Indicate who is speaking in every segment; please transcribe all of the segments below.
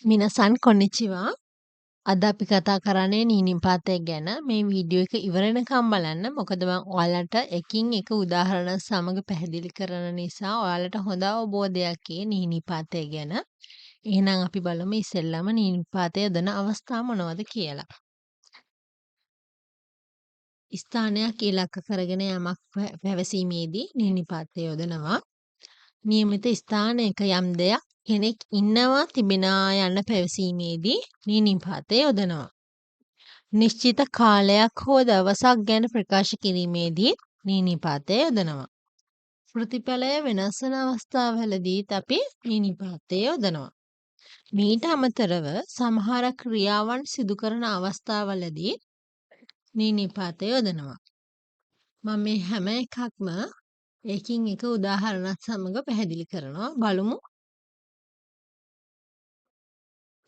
Speaker 1: මිනසන් කොන්නිචිවා. අද අපි කතා කරන්නේ නීනිපාතය ගැන. මේ වීඩියෝ එක ඉවර වෙනකම් බලන්න. මොකද මම ඔයාලට එකින් එක උදාහරණ සමග පැහැදිලි කරන නිසා ඔයාලට හොඳ අවබෝධයක් ඒ නීනිපාතය ගැන. එහෙනම් අපි බලමු ඉස්සෙල්ලාම නීනිපාතය යොදන අවස්ථා මොනවද කියලා. ස්ථානයක් ඉලක්ක කරගෙන යමක් පැවසීමේදී නීනිපාතය යොදනවා. නියමිත ස්ථානයක යම් දෙයක් කෙනෙක් ඉන්නවා තිබෙනවා යන්න පැවසීමේදී නීනිපාතය යොදනවා. නිශ්චිත කාලයක් හෝ දවසක් ගැන ප්‍රකාශ කිරීමේදී නීනිපාතය යොදනවා. ප්‍රතිඵලය වෙනස් වන අවස්ථාවලදීත් අපි නීනිපාතය යොදනවා. මීට අමතරව සමහර ක්‍රියාවන් සිදු කරන අවස්ථාවලදී නීනිපාතය යොදනවා. මම මේ හැම එකක්ම එකින් එක උදාහරණත් සමග පැහැදිලි කරනවා. බලමු.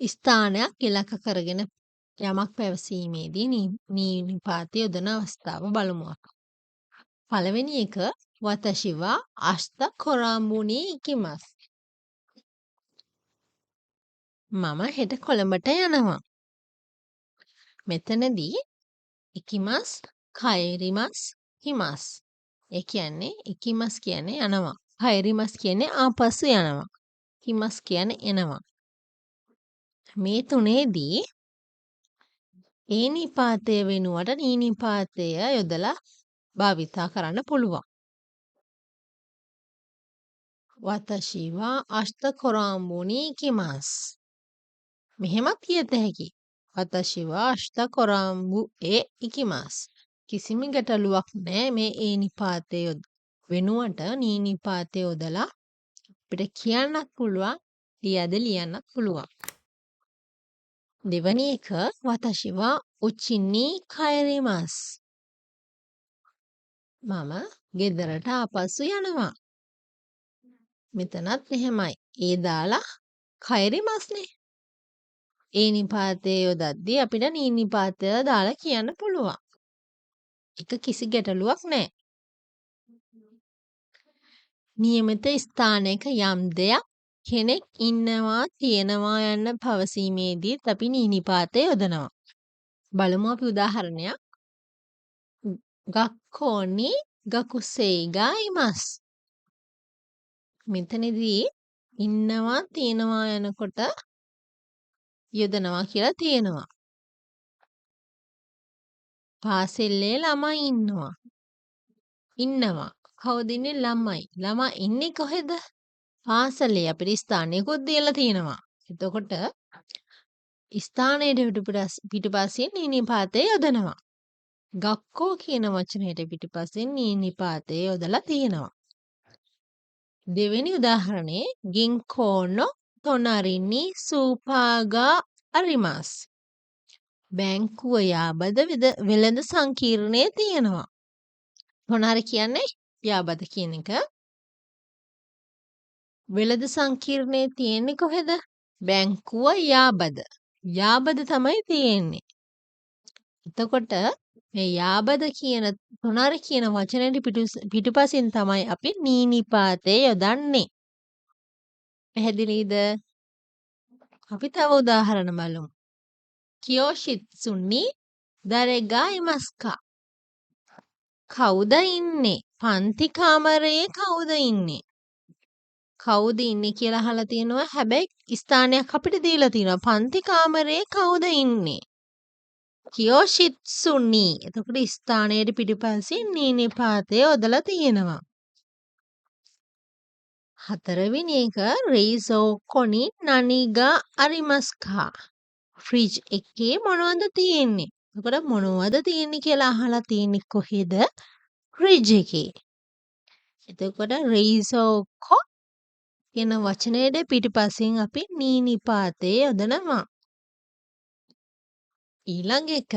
Speaker 1: ස්ථානයක් ඉලක්ක කරගෙන යමක් පැවසීමේදී නීනිපාතය යොදන අවස්ථාව බලමු. පළවෙනි එක වතෂි wa ashita korambu ni ikimasu. මම හෙට කොළඹට යනවා. මෙතනදී ඉකිමස් කයිරිමස් හිමස්. ඒ කියන්නේ ඉකිමස් කියන්නේ යනවා. කයිරිමස් කියන්නේ ආපසු යනවා. හිමස් කියන්නේ එනවා. මේ තුනේදී ඒ නිපාතය වෙනුවට නීනිපාතය යොදලා භාවිතා කරන්න පුළුවන්. වතෂි wa ashita korambu ni ikimasu. මෙහෙමත් කියත හැකි. වතෂි wa ashita korambu e ikimasu. කිසිම ගැටලුවක් නැහැ මේ ඒ නිපාතය වෙනුවට නීනිපාතය යොදලා අපිට කියන්නත් පුළුවන් ලියද ලියන්නත් පුළුවන්. දෙවැනි එක වතෂි wa uchi ni kaerimasu. මම ගෙදරට ආපසු යනවා. මෙතනත් එහෙමයි. ඒ දාලා කයිරිමස්නේ. ඒ නිපාතය යොදද්දී අපිට නීනිපාතය දාලා කියන්න පුළුවන්. ඒක කිසි ගැටලුවක් නැහැ. නියමිත ස්ථානයක යම් දෙයක් කෙනෙක් ඉන්නවා තියෙනවා යන්න පවසීමේදීත් අපි නීනිපාතය යොදනවා. බලමු අපි උදාහරණයක්. ගක්කෝ ni gakusei ga imasu. මෙතනදී ඉන්නවා තියෙනවා යනකොට යොදනවා කියලා තියෙනවා. පාසලේ ළමයි ඉන්නවා. ඉන්නවා. කවුද ඉන්නේ? ළමයි. ළමා ඉන්නේ කොහෙද? පාසලේ අපිට ස්ථානයකුත් දීලා තියෙනවා. එතකොට ස්ථානයේ පිටුපසින් නීනිපාතය යොදනවා. ගක්කෝ කියන වචනයට පිටුපසින් නීනිපාතය යොදලා තියෙනවා. දෙවෙනි උදාහරණේ ගින්කෝ no tonari ni සූපා ga arimasu. බැංකුව යාබද වෙළඳ සංකීර්ණයේ තියෙනවා. ටොනාරි කියන්නේ යාබද කියන එක. වෙළඳ සංකීර්ණයේ තියෙන්නේ කොහෙද? බැංකුව යාබද. යාබද තමයි තියෙන්නේ. එතකොට මේ යාබද කියන ටොනාරි කියන වචනේට පිටුපසින් තමයි අපි නීනිපාතය යොදන්නේ. පැහැදිලිද? අපි තව උදාහරණ බලමු. කියෝෂිත්සු ni dare ga imasu ka? කවුද ඉන්නේ? පන්ති කාමරයේ කවුද ඉන්නේ? කවුද ඉන්නේ කියලා අහලා තියෙනවා. හැබැයි ස්ථානයක් අපිට දීලා තියෙනවා. පන්ති කාමරයේ කවුද ඉන්නේ? කියෝෂිත්සු ni. එතකොට ස්ථානයේ පිටුපසින් නීනිපාතය යොදලා තියෙනවා. හතරවෙනි එක රීසෝකෝ ni nani ga arimasu ka? Fridge එකේ මොනවද තියෙන්නේ? එතකොට මොනවද තියෙන්නේ කියලා අහලා තියෙන්නේ කොහෙද? ෆ්‍රිජ් එකේ. එතකොට රීසෝකෝ කියන වචනයේ පිටුපසින් අපි නීනිපාතය යොදනවා. ඊළඟ එක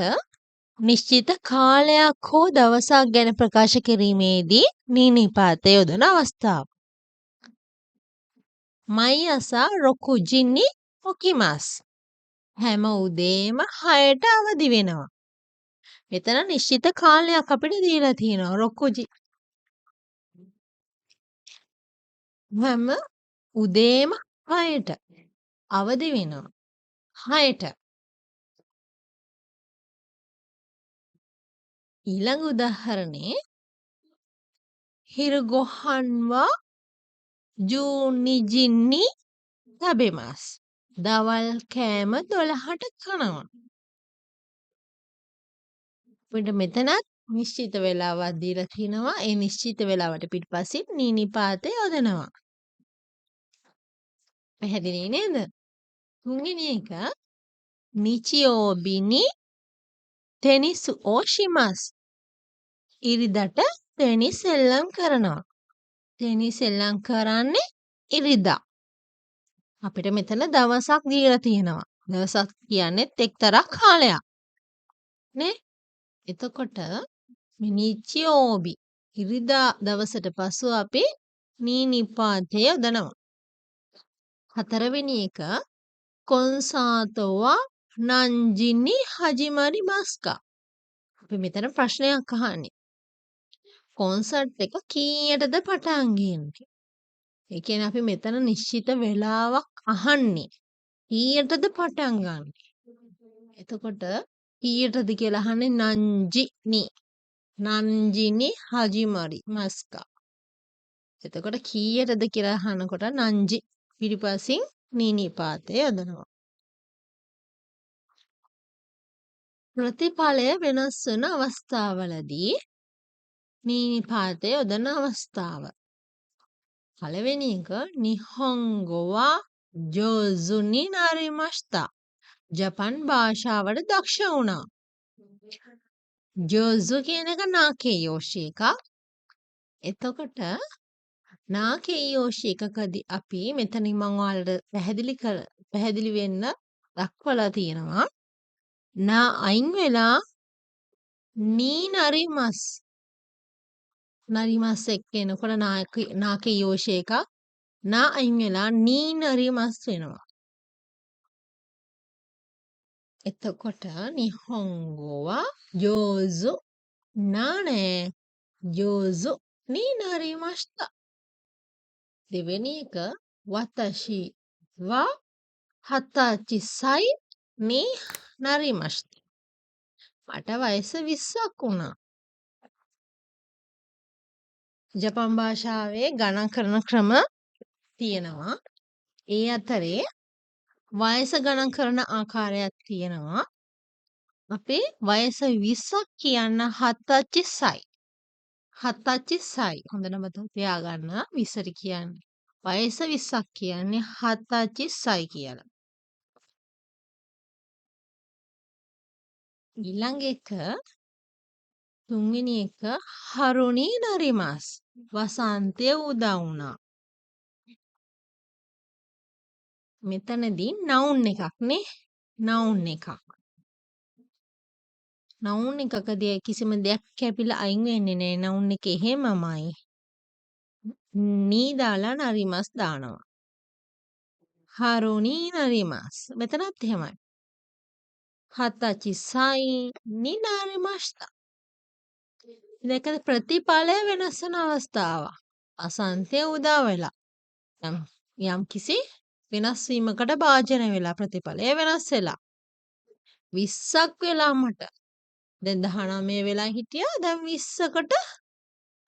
Speaker 1: නිශ්චිත කාලයක් හෝ දවසක් ගැන ප්‍රකාශ කිරීමේදී නීනිපාතය යොදන අවස්ථාව. මයි අසා රොකුජි ni okimasu. හැම උදේම 6ට අවදි වෙනවා. මෙතන නිශ්චිත කාලයක් අපිට දීලා තියෙනවා. රොකුජි. හැම උදේම 6ට. අවදි වෙනවා. 6ට. ඊළඟ උදාහරණේ හිරු ගොහන්වා ජූනිජින්නි තබෙමස්. දවල් කෑම 12ට කනවා. අපිට මෙතනත් නිශ්චිත වේලාවක් දීලා තිනවා. ඒ නිශ්චිත වේලාවට පිටපසින් නීනිපාතේ යොදනවා. පැහැදිලි නේද? තුන්වෙනි එක නිචියෝබිනි ටෙනිස් ඕෂිමස්. ඉරිදට ටෙනිස් සෙල්ලම් කරනවා. ටෙනිස් සෙල්ලම් කරන්නේ ඉරිදා. අපිට මෙතන දවසක් දීලා තියෙනවා. දවසක් කියන්නේත් එක්තරා කාලයක්. නේ? එතකොට නිචියෝබි ඉරිදා දවසට පසු අපි නීනිපාතය යොදනවා. හතරවෙනි එක කොන්සාතෝවා නංජිනි හජිමරි මස්කා. අපි මෙතන ප්‍රශ්නයක් අහන්නේ. කොන්සර්ට් එක කීයටද පටන් ගන්නේ? ඒ කියන්නේ අපි මෙතන නිශ්චිත වෙලාවක් අහන්නේ. කීයටද පටන් ගන්න? එතකොට කීයටද කියලා අහන්නේ නංජිනි. නංජිනි හජිමරි මස්කා. එතකොට කීයටද කියලා අහනකොට නංජි පිටිපසින් නීනිපාතය යොදනවා. ප්‍රතිඵලය වෙනස් වන අවස්ථාවලදී නීනිපාතය යොදන අවස්ථාව. පළවෙනි එක නිහොංගෝවා ජෝසුනි නාරිමස්තා. ජපන් භාෂාවට දක්ෂ වුණා. ජෝසු කියන එක නාකේ යෝෂි එකක්. එතකොට නාකේ යෝෂි එකකදී අපි මෙතනින් මම ඔයාලට පැහැදිලි වෙන්න දක්වලා තියෙනවා. නා අයින් වෙලා නී නරිමස්. නරිමස් එක්ක එනකොට නාකේ යෝෂි එකක් නා අයින් වෙලා නී නරිමස් වෙනවා. එතකොට නිහොංගෝවා ජෝසු නානේ ජෝසු නී නරිමස්තා. දෙවෙනි එක වතෂි වා හතාචි සයි නී නරිමස්තා. මට වයස 20ක් වුණා. ජපන් භාෂාවේ ගණන් කරන ක්‍රම තියෙනවා. ඒ අතරේ වයස ගණන් කරන ආකාරයක් තියෙනවා. අපි වයස 20ක් කියන්න හතච්චි සයි. හතච්චි සයි. හොඳට මතක තියාගන්න 20ට කියන්නේ. වයස 20ක් කියන්නේ හතච්චි සයි කියලා. ඊළඟ එක තුන්වෙනි එක හරුණි නරිමස්. වසන්තය උදා වුණා. මෙතනදී නවුන් එකක් නේ. නවුන් එකක්. නවුන් එකකදී කිසිම දෙයක් කැපිලා අයින් වෙන්නේ නැහැ. නවුන් එක එහෙමමයි. නී දාලා නරිමස් දානවා. හරුණි නරිමස්. මෙතනත් එහෙමයි. හතචි සයි නී නරිමස්තා. දෙක ප්‍රතිඵලය වෙනස් වෙන අවස්ථාවක්. අසන්තය උදා වෙලා. යම් කිසි වෙනස් වීමකට භාජන වෙලා ප්‍රතිඵලය වෙනස් වෙලා. 20ක් වෙලා මට. දැන් 19 වෙලා හිටියා. දැන් 20කට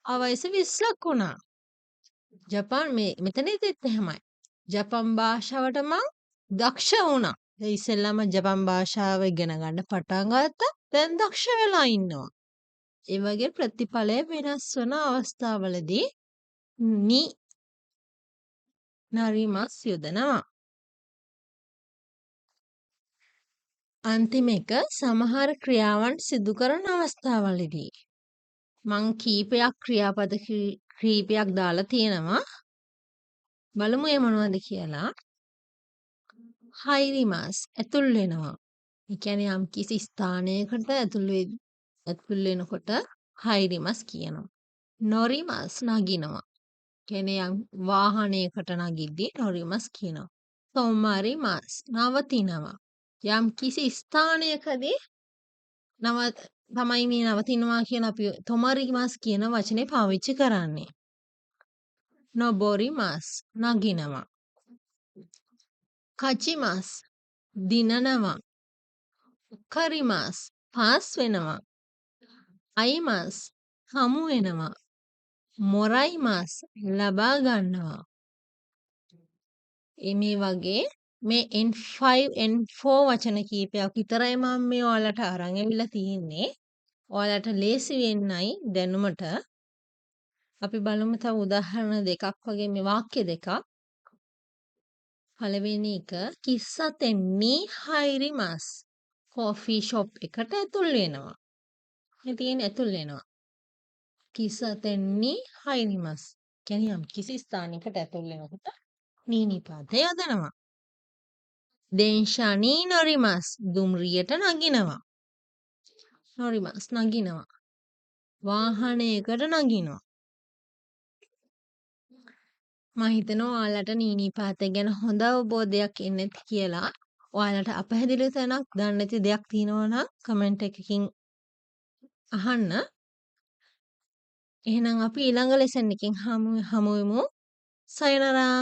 Speaker 1: අවයස 20ක් වුණා. ජපාන් මෙතනදිත් එහෙමයි. ජපන් භාෂාවට මං දක්ෂ වුණා. දැන් ඉස්සෙල්ලාම ජපන් භාෂාව ඉගෙන ගන්න පටන් ගත්තා. දැන් දක්ෂ වෙලා ඉන්නවා. ඒ වගේ ප්‍රතිඵලය වෙනස් වන අවස්ථාවලදී නි නරිමස් යොදනවා. අන්තිම එක සමහර ක්‍රියාවන් සිදු කරන අවස්ථාවලදී මං කීපයක් ක්‍රියාපද කීපයක් දාලා තියෙනවා. බලමු ඒ මොනවද කියලා. හයිරිමස් ඇතුල් වෙනවා. ඒ කියන්නේ යම් කිසි ස්ථානයකට ඇතුල් වෙනකොට හයිරිමස් කියනවා. නොරිමස් නගිනවා. කියන්නේ යම් වාහනයකට නගිද්දී නොරිමස් කියනවා. තොමරිමස් නවතිනවා. යම් කිසි ස්ථානයකදී තමයි මේ නවතිනවා කියන අපි තොමරිමස් කියන වචනේ පාවිච්චි කරන්නේ. නොබොරිමස් නගිනවා. කචිමස් දිනනවා. උකරිමස් පාස් වෙනවා. අයිමස් හමු වෙනවා. මොරයිමස් ලබා ගන්නවා. මේ වගේ මේ N5 N4 වචන කීපයක් විතරයි මම මේ ඔයාලට අරන් ඇවිල්ලා තියෙන්නේ. ඔයාලට ලේසි වෙන්නයි දැනුමට. අපි බලමු තව උදාහරණ දෙකක් වගේ මේ වාක්‍ය දෙකක්. පළවෙනි එක කිස්සතෙන්නි හයිරිමස්. කෝෆි ෂොප් එකට ඇතුල් වෙනවා. මේ තියෙන ඇතුල් වෙනවා. කිස්සතෙන්නි හයිරිමස්. කියන්නේ යම් කිසි ස්ථානයකට ඇතුල් වෙනකොට නීනි පාතේ යදනවා. දෙන්ෂානි නොරිමස්. දුම්රියට නගිනවා. නොරිමස් නගිනවා. වාහනයකට නගිනවා. මම හිතනවා ඔයාලට නීනි පාතේ ගැන හොඳ අවබෝධයක් එන්නේ නැති කියලා. ඔයාලට අපහැදිලි තැනක් දන්නේ නැති දෙයක් තියෙනවා නම් කමෙන්ට් එකකින් අහන්න. එහෙනම් අපි ඊළඟ ලෙසන් එකකින් හමු වෙමු. සයනරා